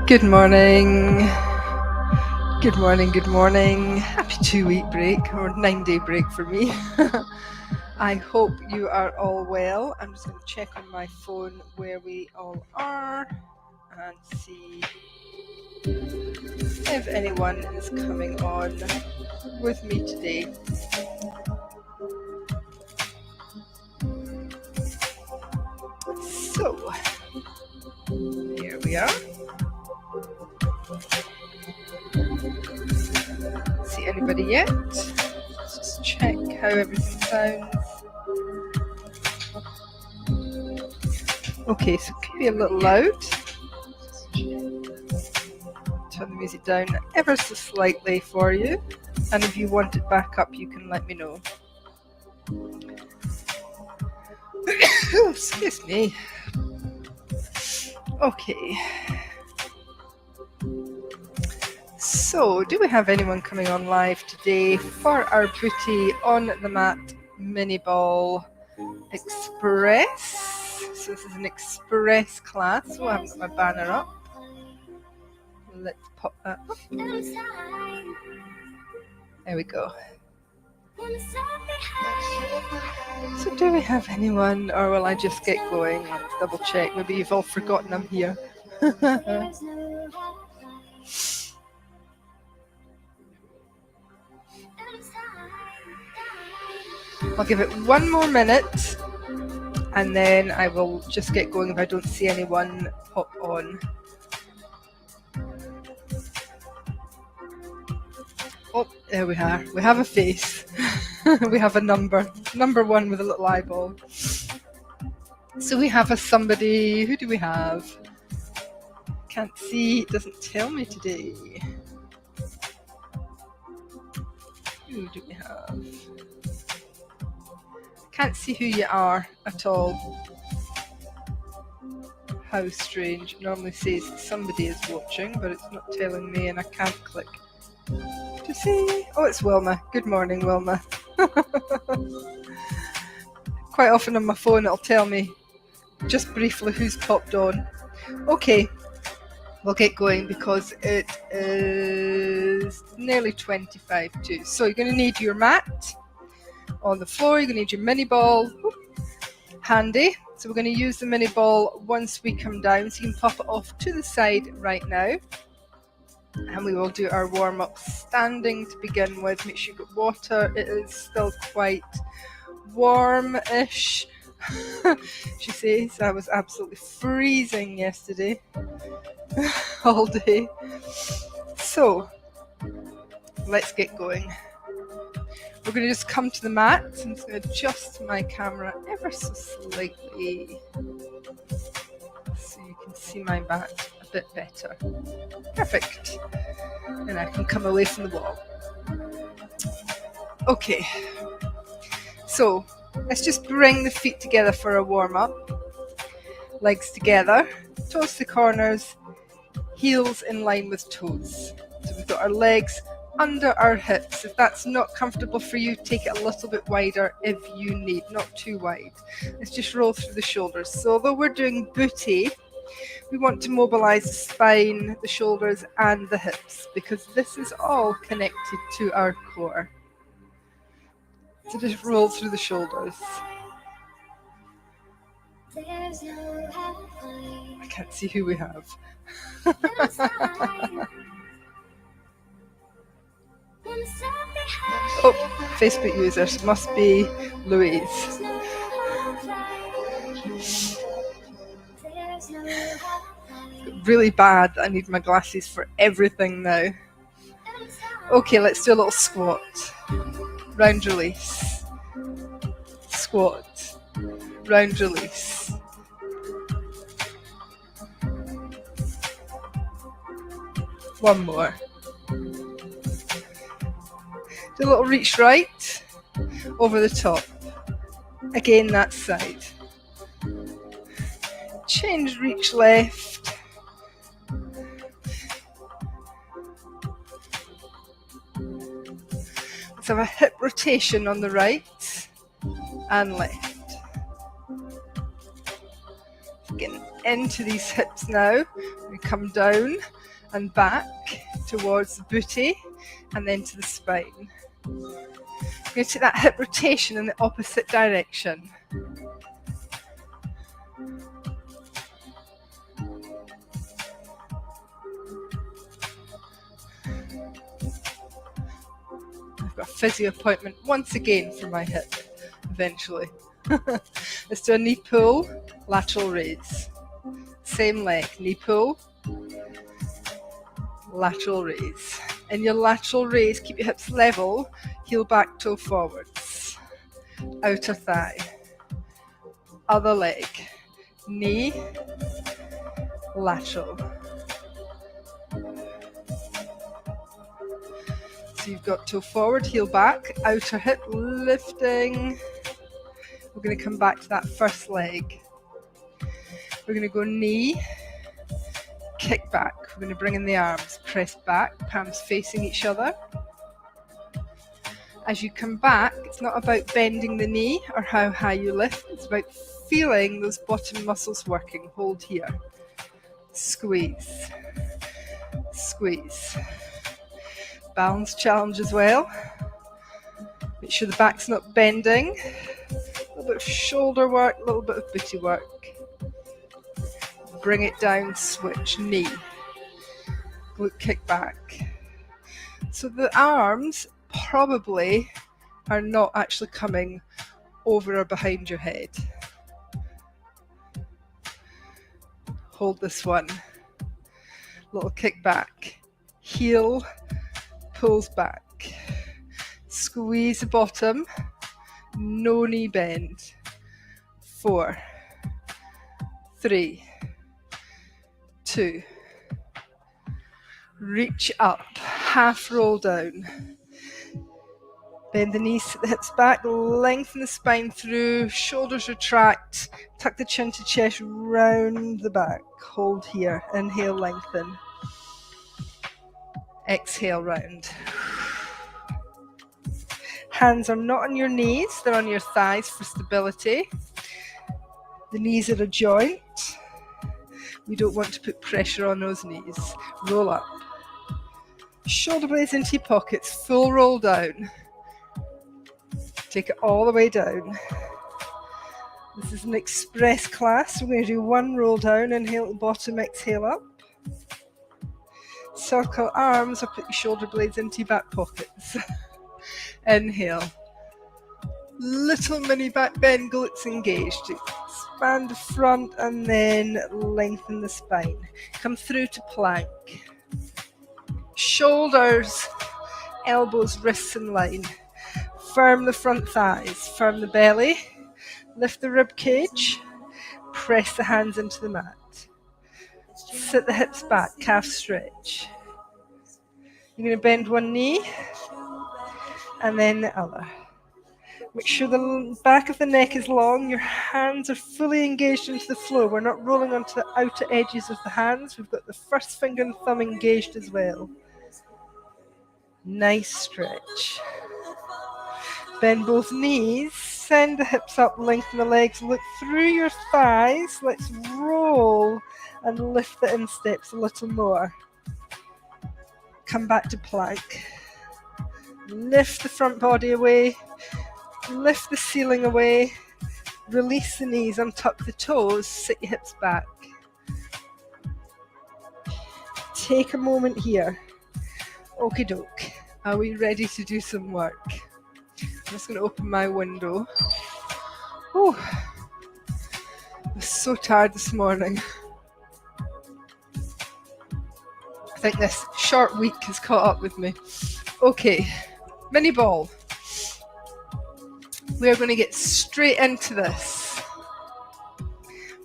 Good morning. Good morning, good morning. Happy 2-week break or 9-day break for me. I hope you are all well. I'm just going to check on my phone where we all are and see if anyone is coming on with me today. So, here we are. See anybody yet? Let's just check how everything sounds. Okay, so it could be a little loud. Turn the music down ever so slightly for you, and if you want it back up you can let me know. Excuse me. Okay, so do we have anyone coming on live today for our Booty on the Mat miniball express? So this is an express class, so I haven't got my banner up. Let's pop that up. There we go. So do we have anyone, or will I just get going? Let's double check. Maybe you've all forgotten I'm here. I'll give it one more minute and then I will just get going if I don't see anyone pop on. Oh, there we are. We have a face. We have a number. Number one with a little eyeball. So we have somebody. Who do we have? Can't see. It doesn't tell me today. Who do we have? Can't see who you are at all. How strange. It normally says somebody is watching, but it's not telling me and I can't click to see. Oh, it's Wilma. Good morning, Wilma. Quite often on my phone it'll tell me just briefly who's popped on. Okay, we'll get going because it is nearly 25 to. So you're going to need your mat on the floor, you're going to need your mini ball handy. So we're going to use the mini ball once we come down, so you can pop it off to the side right now. And we will do our warm-up standing to begin with. Make sure you've got water. It is still quite warm-ish. She says I was absolutely freezing yesterday all day. So let's get going. We're going to just come to the mat. I'm just going to adjust my camera ever so slightly so you can see my mat a bit better. Perfect. And I can come away from the wall. Okay. So let's just bring the feet together for a warm-up. Legs together, toes to corners, heels in line with toes. So we've got our legs under our hips. If that's not comfortable for you, take it a little bit wider if you need, not too wide. Let's just roll through the shoulders. So although we're doing booty, we want to mobilize the spine, the shoulders and the hips because this is all connected to our core. So just roll through the shoulders. I can't see who we have. Oh, Facebook users, must be Louise. Really bad, I need my glasses for everything now. Okay, let's do a little squat. Round release. Squat. Round release. One more. Do a little reach right over the top. Again, that side. Change reach left. Let's have a hip rotation on the right and left. Again, into these hips now. We come down and back towards the booty and then to the spine. We're going to take that hip rotation in the opposite direction. I've got a physio appointment once again for my hip, eventually. Let's do a knee pull, lateral raise. Same leg, knee pull, lateral raise. In your lateral raise, keep your hips level, heel back, toe forwards. Outer thigh. Other leg. Knee, lateral. So you've got toe forward, heel back, outer hip lifting. We're going to come back to that first leg. We're going to go knee, kick back. We're going to bring in the arms, press back, palms facing each other. As you come back, it's not about bending the knee or how high you lift. It's about feeling those bottom muscles working. Hold here. Squeeze. Squeeze. Balance challenge as well. Make sure the back's not bending. A little bit of shoulder work, a little bit of booty work. Bring it down, switch, knee. Glute kick back. So the arms probably are not actually coming over or behind your head. Hold this one. Little kick back. Heel pulls back. Squeeze the bottom. No knee bend. 4, 3, 2. Reach up, half roll down. Bend the knees, sit the hips back, lengthen the spine through, shoulders retract, tuck the chin to chest, round the back. Hold here, inhale, lengthen. Exhale, round. Hands are not on your knees, they're on your thighs for stability. The knees are a joint. We don't want to put pressure on those knees. Roll up. Shoulder blades into your pockets, full roll down. Take it all the way down. This is an express class. We're going to do one roll down, inhale at the bottom, exhale up. Circle arms or put your shoulder blades into your back pockets. Inhale. Little mini back bend, glutes engaged. Expand the front and then lengthen the spine. Come through to plank. Shoulders, elbows, wrists in line. Firm the front thighs, firm the belly. Lift the rib cage. Press the hands into the mat. Sit the hips back, calf stretch. You're going to bend one knee and then the other. Make sure the back of the neck is long. Your hands are fully engaged into the floor. We're not rolling onto the outer edges of the hands. We've got the first finger and thumb engaged as well. Nice stretch. Bend both knees. Send the hips up, lengthen the legs. Look through your thighs. Let's roll and lift the insteps a little more. Come back to plank. Lift the front body away. Lift the ceiling away. Release the knees, untuck the toes, sit your hips back. Take a moment here. Okie doke. Are we ready to do some work? I'm just going to open my window. Oh, I was so tired this morning. I think this short week has caught up with me. Okay, mini ball. We're going to get straight into this.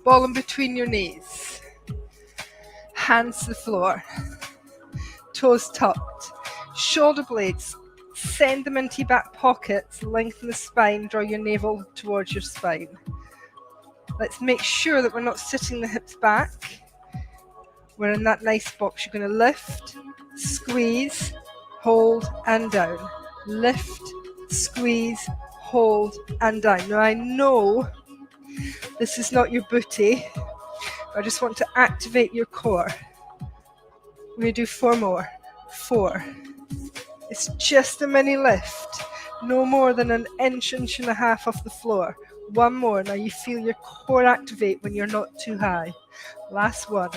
Ball in between your knees. Hands to the floor. Toes tucked. Shoulder blades. Send them into your back pockets. Lengthen the spine. Draw your navel towards your spine. Let's make sure that we're not sitting the hips back. We're in that nice box. You're going to lift, squeeze, hold and down. Lift, squeeze, hold and down. Now I know this is not your booty, I just want to activate your core. We're going to do 4 more. 4. It's just a mini lift. No more than an inch, inch and a half off the floor. 1 more. Now you feel your core activate when you're not too high. Last one.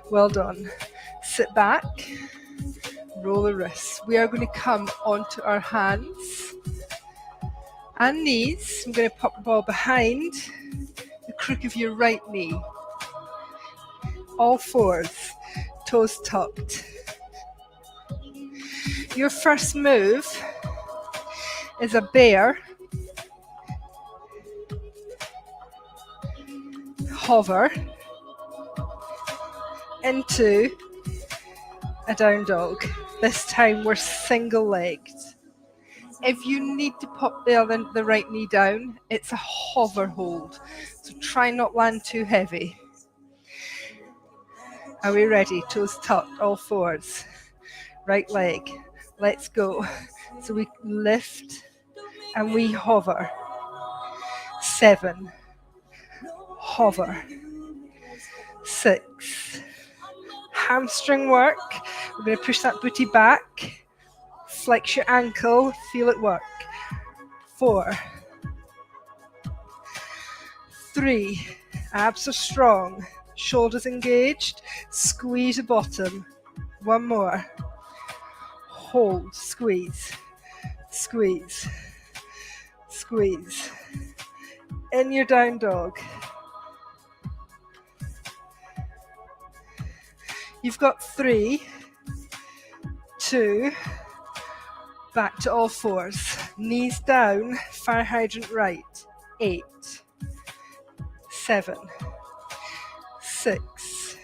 Well done. Sit back. Roll the wrists. We are going to come onto our hands and knees. I'm going to pop the ball behind the crook of your right knee. All fours. Toes tucked. Your first move is a bear, hover, into a down dog. This time we're single legged. If you need to pop the right knee down, it's a hover hold. So try not land too heavy. Are we ready? Toes tucked, all fours. Right leg. Let's go. So we lift and we hover. 7. Hover. 6. Hamstring work. We're going to push that booty back. Flex your ankle. Feel it work. 4. 3. Abs are strong. Shoulders engaged. Squeeze the bottom. 1 more. Hold. Squeeze. Squeeze. Squeeze. In your down dog. You've got 3, 2, back to all fours. Knees down, fire hydrant right. 8, 7, 6,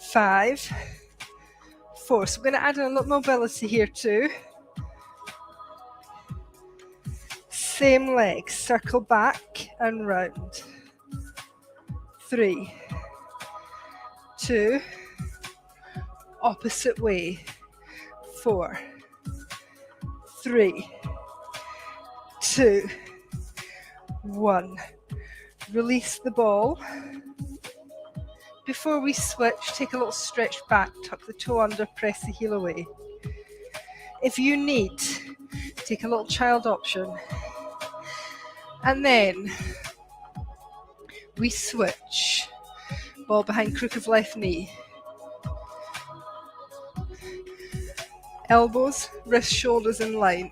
5, 4. So we're going to add in a little mobility here too. Same leg, circle back and round. 3, 2, opposite way. 4, 3, 2, 1. Release the ball. Before we switch, take a little stretch back, tuck the toe under, press the heel away. If you need, take a little child option. And then we switch. Ball behind crook of left knee. Elbows, wrists, shoulders in line.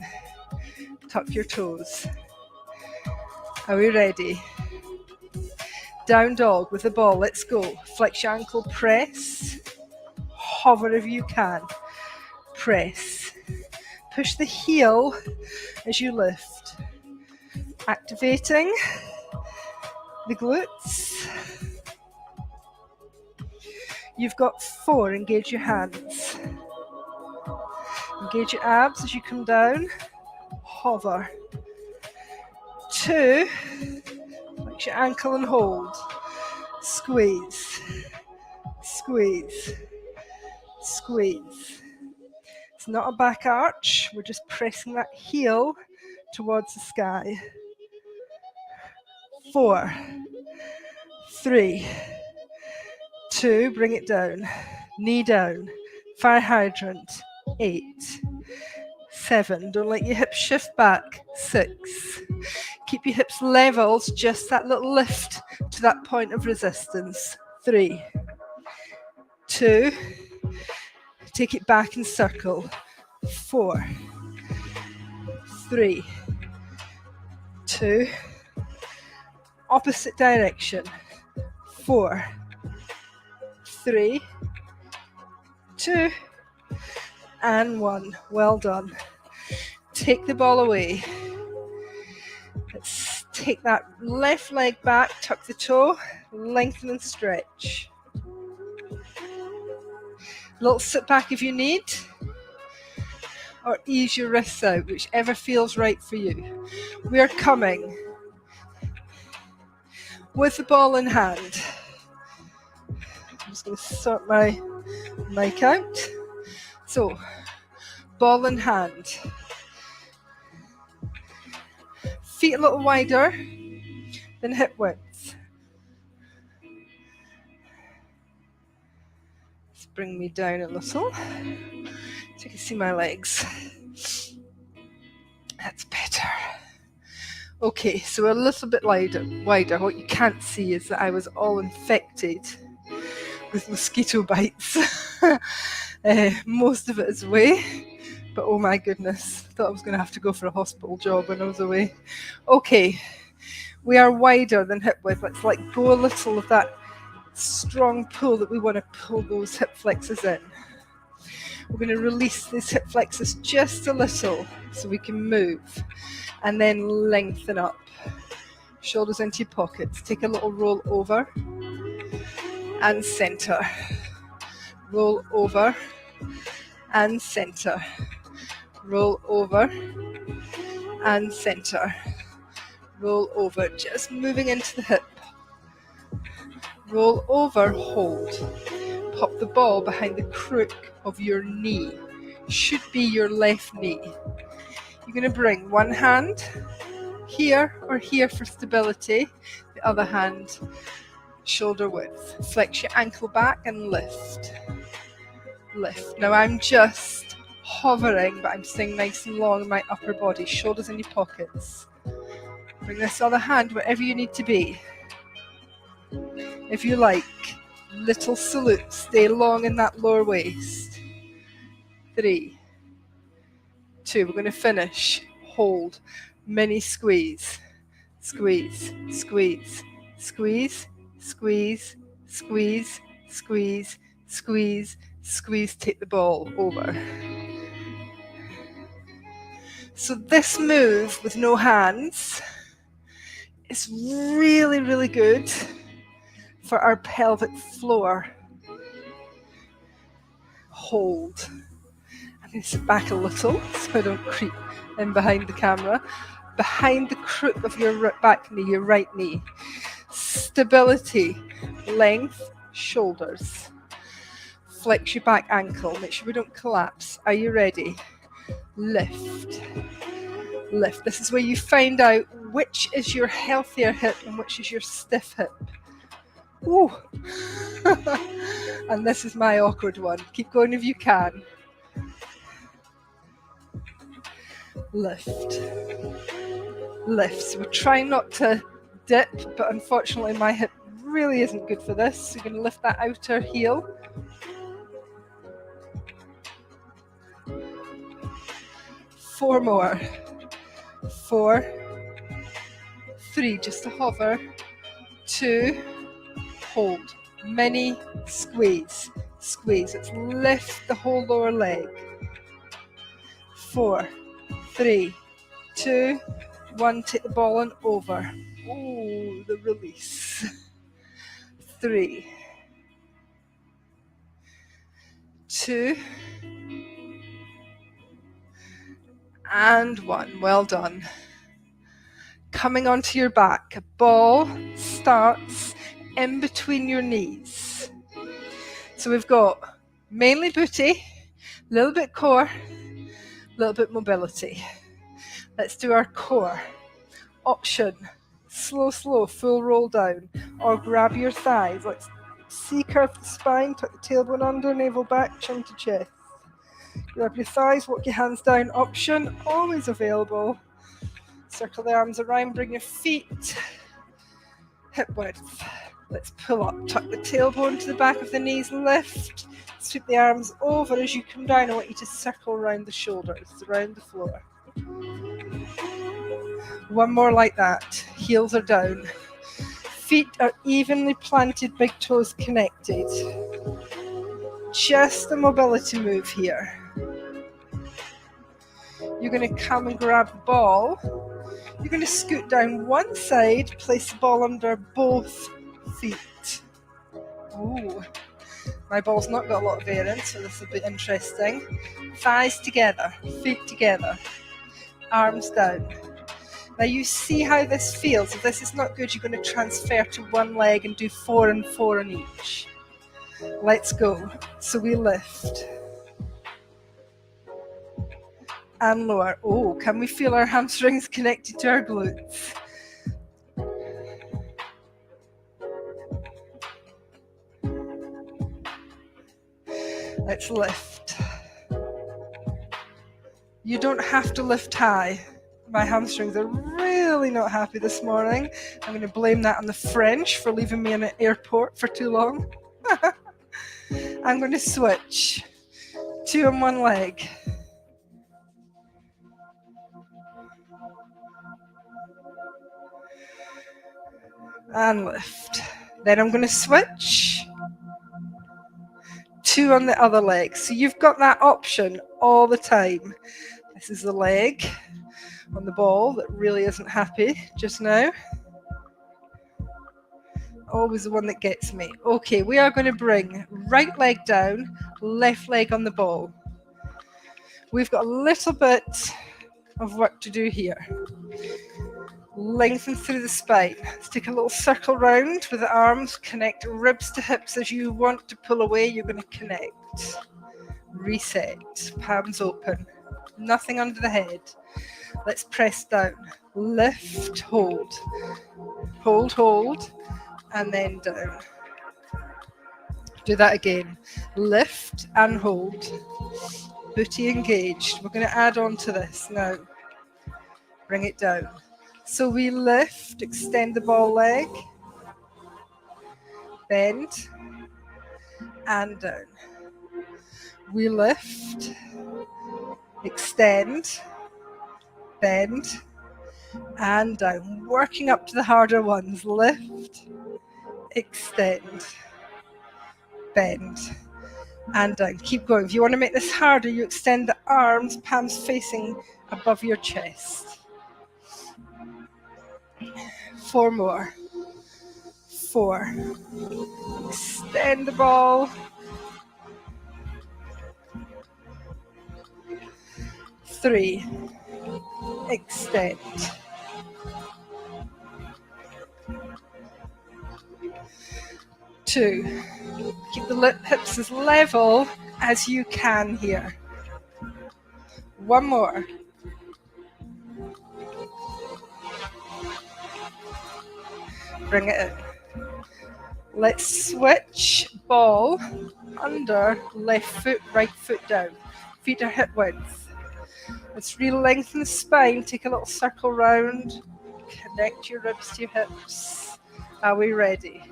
Tuck your toes. Are we ready? Down dog with the ball. Let's go. Flex your ankle, press. Hover if you can. Press. Push the heel as you lift. Activating the glutes. You've got 4. Engage your hands. Engage your abs as you come down. Hover. 2. Flex your ankle and hold. Squeeze. Squeeze. Squeeze. It's not a back arch. We're just pressing that heel towards the sky. 4, 3, 2, bring it down. Knee down. Fire hydrant. 8, 7. Don't let your hips shift back. 6. Keep your hips level, just that little lift to that point of resistance. 3, 2. Take it back and circle. 4, 3, 2. Opposite direction. 4, 3, 2, and 1. Well done. Take the ball away. Let's take that left leg back, tuck the toe, lengthen and stretch. A little sit back if you need, or ease your wrists out, whichever feels right for you. We are coming with the ball in hand. I'm just going to sort my mic out. So, ball in hand. Feet a little wider. then hip width. Let's bring me down a little so you can see my legs. That's better. Okay, so a little bit wider. What you can't see is that I was all infected with mosquito bites. Most of it is away, but oh my goodness, thought I was going to have to go for a hospital job when I was away. Okay, we are wider than hip width. Let's let go a little of that strong pull that we want to pull those hip flexors in. We're going to release these hip flexors just a little so we can move, and then lengthen up. Shoulders into your pockets. Take a little roll over and center. Roll over and center. Roll over and center. Roll over, just moving into the hip. Roll over, hold. Pop the ball behind the crook of your knee. Should be your left knee. You're going to bring one hand here or here for stability, the other hand shoulder width. Flex your ankle back and lift. Lift. Now I'm just hovering, but I'm staying nice and long in my upper body. Shoulders in your pockets. Bring this other hand wherever you need to be. If you like, little salute. Stay long in that lower waist. 3, 2. We're going to finish. Hold. Mini squeeze. Squeeze. Squeeze. Squeeze. Squeeze. Squeeze. Squeeze. Squeeze. Squeeze. Take the ball over. So this move with no hands is really, really good for our pelvic floor. Hold. I'm going to sit back a little so I don't creep in behind the camera. Behind the crook of your back knee, your right knee. Stability, length, shoulders. Flex your back ankle. Make sure we don't collapse. Are you ready? Lift. Lift. This is where you find out which is your healthier hip and which is your stiff hip. Ooh. And this is my awkward one. Keep going if you can. Lift. Lift. So we're trying not to dip, but unfortunately my hip really isn't good for this. So you're going to lift that outer heel. Four more. 4, 3, just to hover. 2, hold. Mini squeeze. Squeeze. Let's lift the whole lower leg. 4, 3, 2, 1. Take the ball and over. Ooh, the release. 3, 2, and 1. Well done. Coming onto your back. A ball starts in between your knees. So we've got mainly booty, a little bit core, a little bit mobility. Let's do our core. Option, slow, full roll down, or grab your thighs. Let's C-curve the spine, tuck the tailbone under, navel back, chin to chest. Grab your thighs, walk your hands down. Option, always available. Circle the arms around, bring your feet hip width. Let's pull up, tuck the tailbone to the back of the knees, lift. Sweep the arms over as you come down. I want you to circle around the shoulders, around the floor. One more like that. Heels are down. Feet are evenly planted, big toes connected. Just a mobility move here. You're going to come and grab the ball. You're going to scoot down one side, place the ball under both feet. Ooh, my ball's not got a lot of variance, so this will be interesting. Thighs together, feet together, arms down. Now you see how this feels. If this is not good, you're going to transfer to one leg and do 4 and 4 on each. Let's go. So we lift. And lower. Oh, can we feel our hamstrings connected to our glutes? Let's lift. You don't have to lift high. My hamstrings are really not happy this morning. I'm going to blame that on the French for leaving me in an airport for too long. I'm going to switch. 2 on one leg. And lift. Then I'm going to switch. 2 on the other leg. So you've got that option all the time. This is the leg on the ball that really isn't happy just now. Always the one that gets me. Okay, we are going to bring right leg down, left leg on the ball. We've got a little bit of work to do here. Lengthen through the spine. Let's take a little circle round with the arms. Connect ribs to hips. As you want to pull away, you're going to connect. Reset. Palms open. Nothing under the head. Let's press down. Lift, hold. Hold, hold. And then down. Do that again. Lift and hold. Booty engaged. We're going to add on to this now. Bring it down. So we lift, extend the ball leg, bend, and down. We lift, extend, bend, and down. Working up to the harder ones. Lift, extend, bend, and down. Keep going. If you want to make this harder, you extend the arms, palms facing above your chest. 4 more. 4. Extend the ball. 3. Extend. 2. Keep the hips as level as you can here. 1 more. Bring it in. Let's switch ball under left foot, right foot down. Feet are hip width. Let's re-lengthen the spine. Take a little circle round. Connect your ribs to your hips. Are we ready?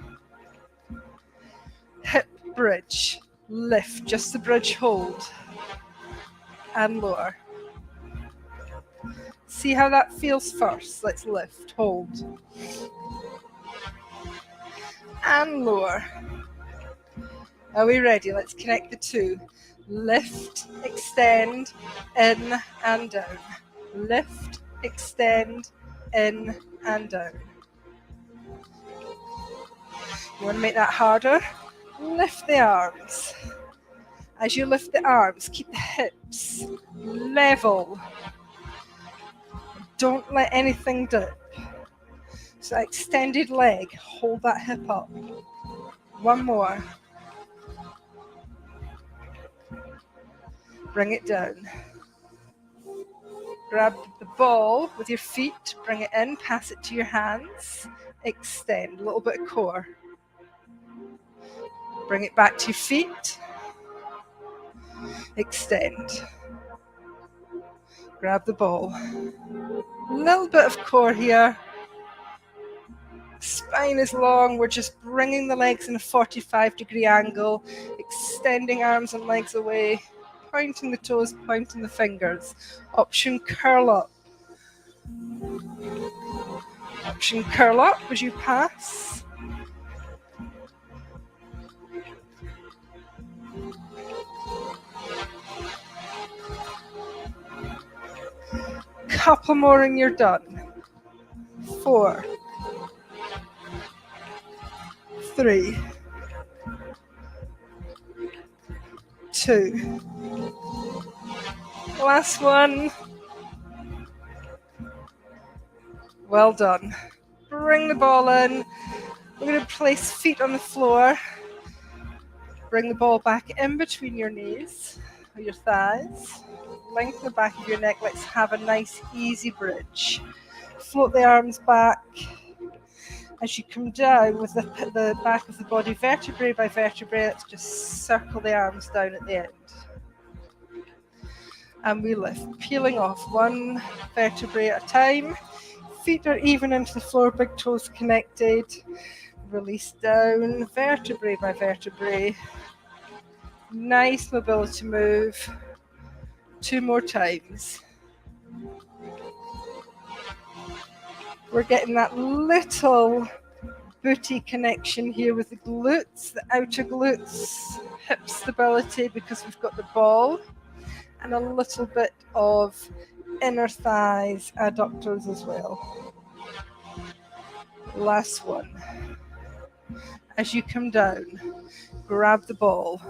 Hip bridge. Lift. Just the bridge hold. And lower. See how that feels first. Let's lift. Hold. And lower. Are we ready? Let's connect the 2. Lift, extend, in and down. Lift, extend, in and down. You want to make that harder? Lift the arms. As you lift the arms, keep the hips level. Don't let anything dip. So extended leg, hold that hip up. 1 more. Bring it down. Grab the ball with your feet, bring it in, pass it to your hands. Extend, a little bit of core. Bring it back to your feet. Extend. Grab the ball. A little bit of core here. Spine is long. We're just bringing the legs in a 45-degree angle, extending arms and legs away, pointing the toes, pointing the fingers. Option curl up. Option curl up as you pass. Couple more and you're done. 4. 3. 2. Last one. Well done. Bring the ball in. We're going to place feet on the floor. Bring the ball back in between your knees or your thighs. Lengthen the back of your neck. Let's have a nice easy bridge. Float the arms back. As you come down with the back of the body vertebrae by vertebrae, let's just circle the arms down at the end. And we lift, peeling off one vertebrae at a time. Feet are even into the floor, big toes connected. Release down, vertebrae by vertebrae. Nice mobility move. 2 more times. We're getting that little booty connection here with the glutes, the outer glutes, hip stability because we've got the ball, and a little bit of inner thighs, adductors as well. Last one. As you come down, grab the ball,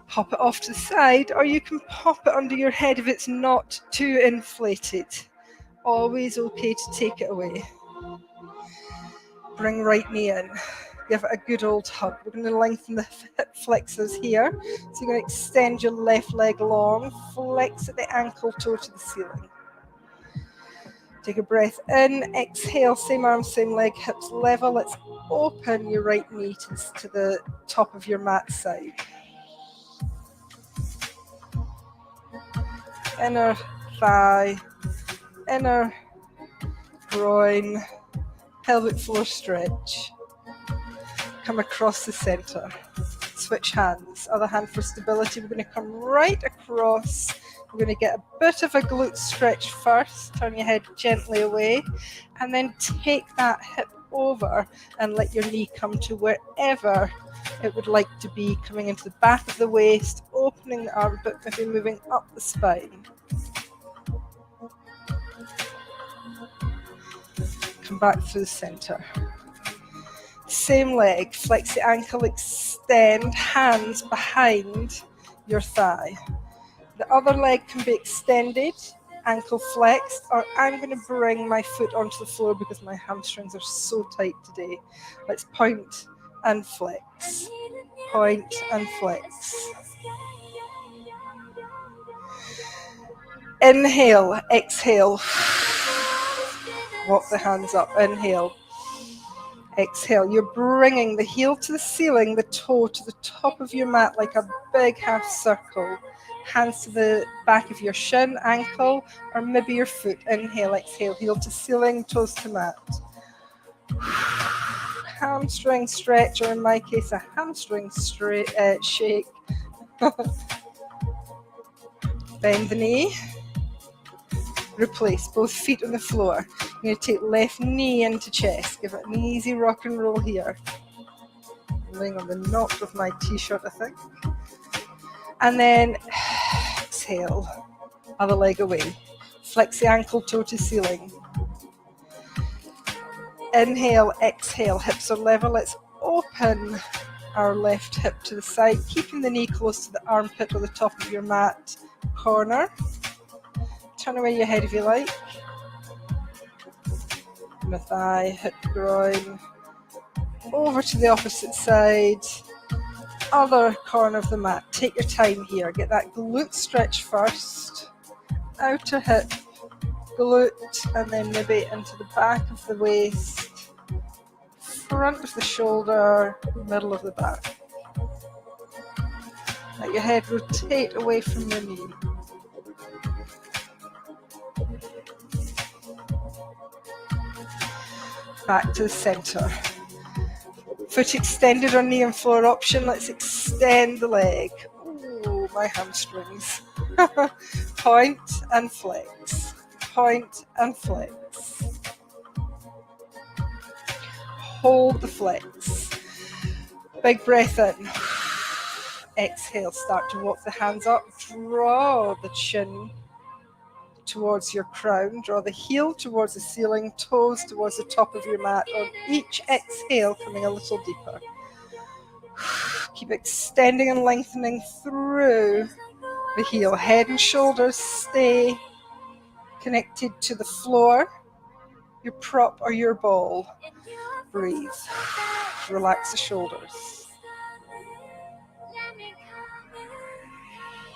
pop it off to the side, or you can pop it under your head if it's not too inflated. Always okay to take it away. Bring right knee in. Give it a good old hug. We're going to lengthen the hip flexors here. So you're going to extend your left leg long, flex at the ankle toe to the ceiling. Take a breath in, exhale, same arm, same leg, hips level. Let's open your right knee to the top of your mat side. Inner thigh, inner groin, pelvic floor stretch. Come across the center. Switch hands. Other hand for stability. We're going to come right across. We're going to get a bit of a glute stretch first. Turn your head gently away. And then take that hip over and let your knee come to wherever it would like to be. Coming into the back of the waist, opening the armpit, maybe moving up the spine. Come back through the center. Same leg, flex the ankle, extend, hands behind your thigh. The other leg can be extended, ankle flexed, or I'm going to bring my foot onto the floor because my hamstrings are so tight today. Let's point and flex. Point and flex. Inhale, exhale. Walk the hands up, inhale. Exhale, you're bringing the heel to the ceiling, the toe to the top of your mat like a big half circle. Hands to the back of your shin, ankle, or maybe your foot. Inhale, exhale, heel to ceiling, toes to mat. Hamstring stretch, or in my case, a hamstring shake. Bend the knee. Replace both feet on the floor. You're going to take left knee into chest. Give it an easy rock and roll here. I'm laying on the knot of my t-shirt, I think. And then exhale. Other leg away. Flex the ankle, toe to ceiling. Inhale, exhale. Hips are level. Let's open our left hip to the side, keeping the knee close to the armpit or the top of your mat corner. Turn away your head if you like. My thigh, hip, groin. Over to the opposite side. Other corner of the mat. Take your time here. Get that glute stretch first. Outer hip, glute, and then maybe into the back of the waist. Front of the shoulder, middle of the back. Let your head rotate away from your knee. Back to the center. Foot extended or knee and floor option. Let's extend the leg. Ooh, my hamstrings. Point and flex. Point and flex. Hold the flex. Big breath in. Exhale. Start to walk the hands up. Draw the chin towards your crown, draw the heel towards the ceiling, toes towards the top of your mat. On each exhale, coming a little deeper. Keep extending and lengthening through the heel. Head and shoulders stay connected to the floor, your prop or your ball. Breathe. Relax the shoulders.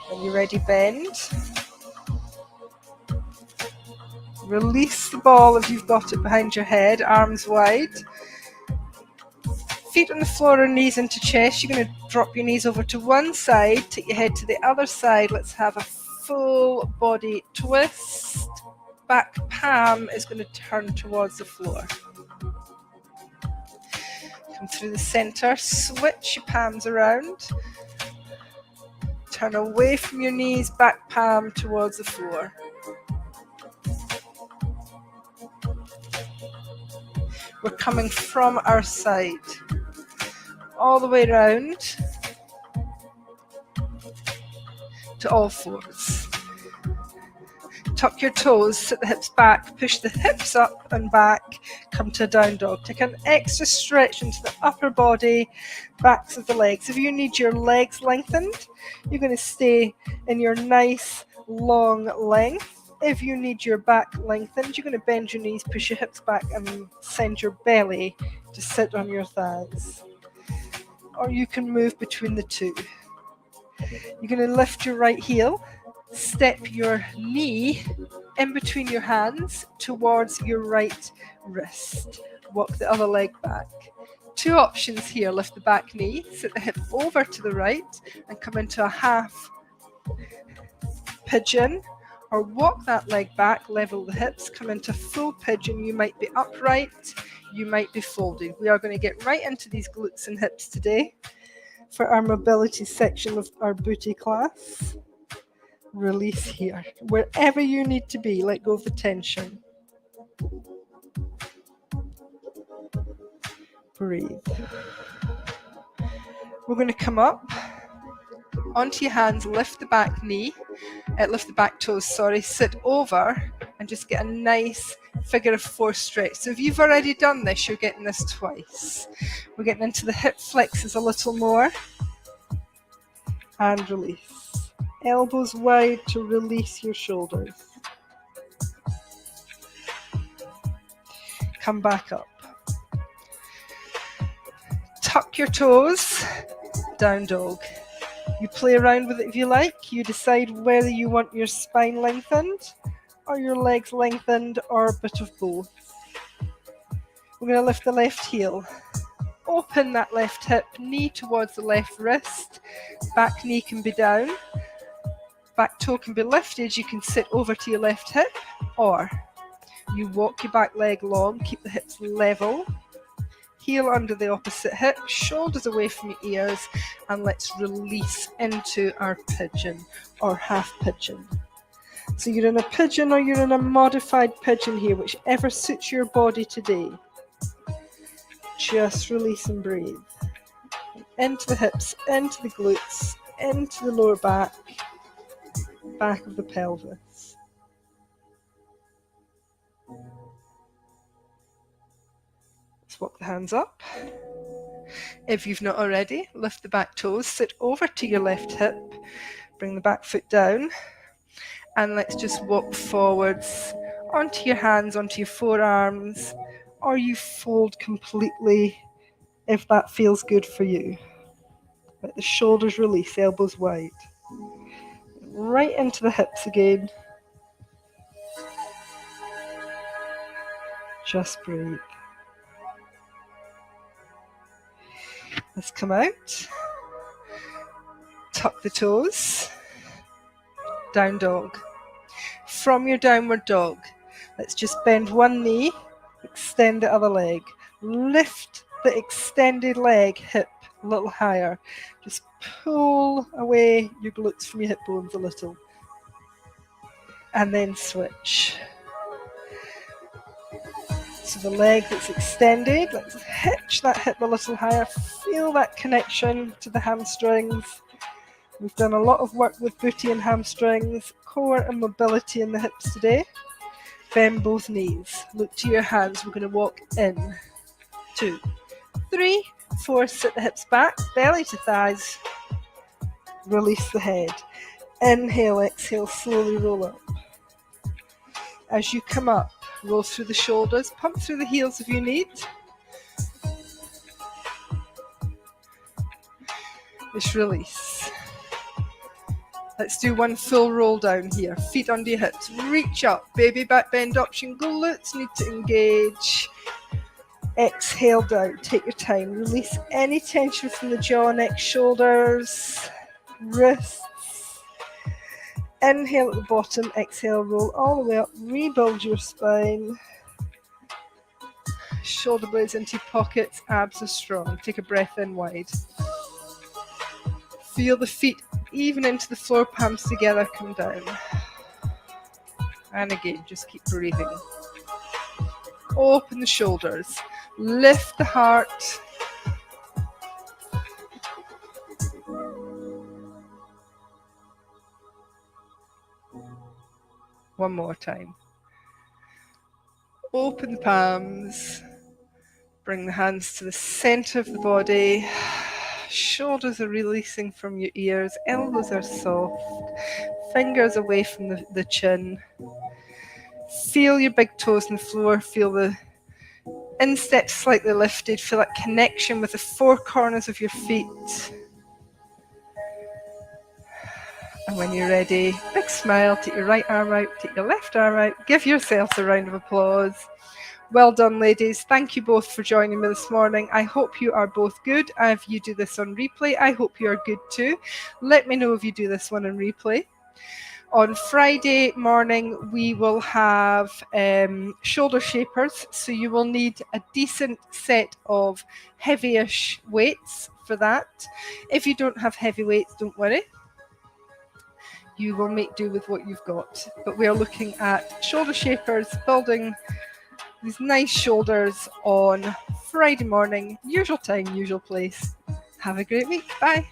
When you're ready, bend. Release the ball if you've got it behind your head, arms wide. Feet on the floor or knees into chest. You're going to drop your knees over to one side, take your head to the other side. Let's have a full body twist. Back palm is going to turn towards the floor. Come through the center, switch your palms around. Turn away from your knees, back palm towards the floor. We're coming from our side, all the way around to all fours. Tuck your toes, sit the hips back, push the hips up and back, come to a down dog. Take an extra stretch into the upper body, backs of the legs. If you need your legs lengthened, you're going to stay in your nice long length. If you need your back lengthened, you're going to bend your knees, push your hips back and send your belly to sit on your thighs. Or you can move between the two. You're going to lift your right heel, step your knee in between your hands towards your right wrist. Walk the other leg back. Two options here. Lift the back knee, sit the hip over to the right and come into a half pigeon, or walk that leg back, level the hips, come into full pigeon. You might be upright, you might be folded. We are going to get right into these glutes and hips today for our mobility section of our booty class. Release here. Wherever you need to be, let go of the tension. Breathe. We're going to come up onto your hands, lift the back knee, lift the back toes, sit over and just get a nice figure of four stretch. So if you've already done this, you're getting this twice. We're getting into the hip flexors a little more and release. Elbows wide to release your shoulders. Come back up. Tuck your toes, down dog. You play around with it if you like. You decide whether you want your spine lengthened or your legs lengthened or a bit of both. We're going to lift the left heel. Open that left hip, knee towards the left wrist. Back knee can be down. Back toe can be lifted. You can sit over to your left hip, or you walk your back leg long, keep the hips level, heel under the opposite hip, shoulders away from your ears, and let's release into our pigeon or half pigeon. So you're in a pigeon or you're in a modified pigeon here, whichever suits your body today. Just release and breathe. Into the hips, into the glutes, into the lower back, back of the pelvis. Let's walk the hands up. If you've not already, lift the back toes, sit over to your left hip, bring the back foot down, and let's just walk forwards onto your hands, onto your forearms, or you fold completely if that feels good for you. Let the shoulders release, elbows wide. Right into the hips again. Just breathe. Let's come out. Tuck the toes. Down dog. From your downward dog, let's just bend one knee, extend the other leg. Lift the extended leg, hip a little higher. Just pull away your glutes from your hip bones a little. And then switch. So the leg that's extended, let's hitch that hip a little higher. Feel that connection to the hamstrings. We've done a lot of work with booty and hamstrings, core and mobility in the hips today. Bend both knees. Look to your hands. We're going to walk in. 2, 3, 4. Sit the hips back, belly to thighs. Release the head. Inhale, exhale, slowly roll up. As you come up, roll through the shoulders, pump through the heels if you need. Just release. Let's do one full roll down here. Feet under your hips. Reach up. Baby back bend option. Glutes need to engage. Exhale down. Take your time. Release any tension from the jaw, neck, shoulders, wrists. Inhale at the bottom. Exhale, roll all the way up. Rebuild your spine. Shoulder blades into your pockets. Abs are strong. Take a breath in wide. Feel the feet even into the floor, palms together, come down. And again, just keep breathing. Open the shoulders. Lift the heart. One more time. Open the palms. Bring the hands to the center of the body. Shoulders are releasing from your ears. Elbows are soft. Fingers away from the chin. Feel your big toes on the floor. Feel the insteps slightly lifted. Feel that connection with the four corners of your feet. And when you're ready, big smile. Take your right arm out. Take your left arm out. Give yourselves a round of applause. Well done, ladies. Thank you both for joining me this morning. I hope you are both good. If you do this on replay, I hope you are good too. Let me know if you do this one on replay. On Friday morning, we will have shoulder shapers. So you will need a decent set of heavyish weights for that. If you don't have heavy weights, don't worry. You will make do with what you've got. But we are looking at shoulder shapers, building these nice shoulders on Friday morning. Usual time, usual place. Have a great week. Bye.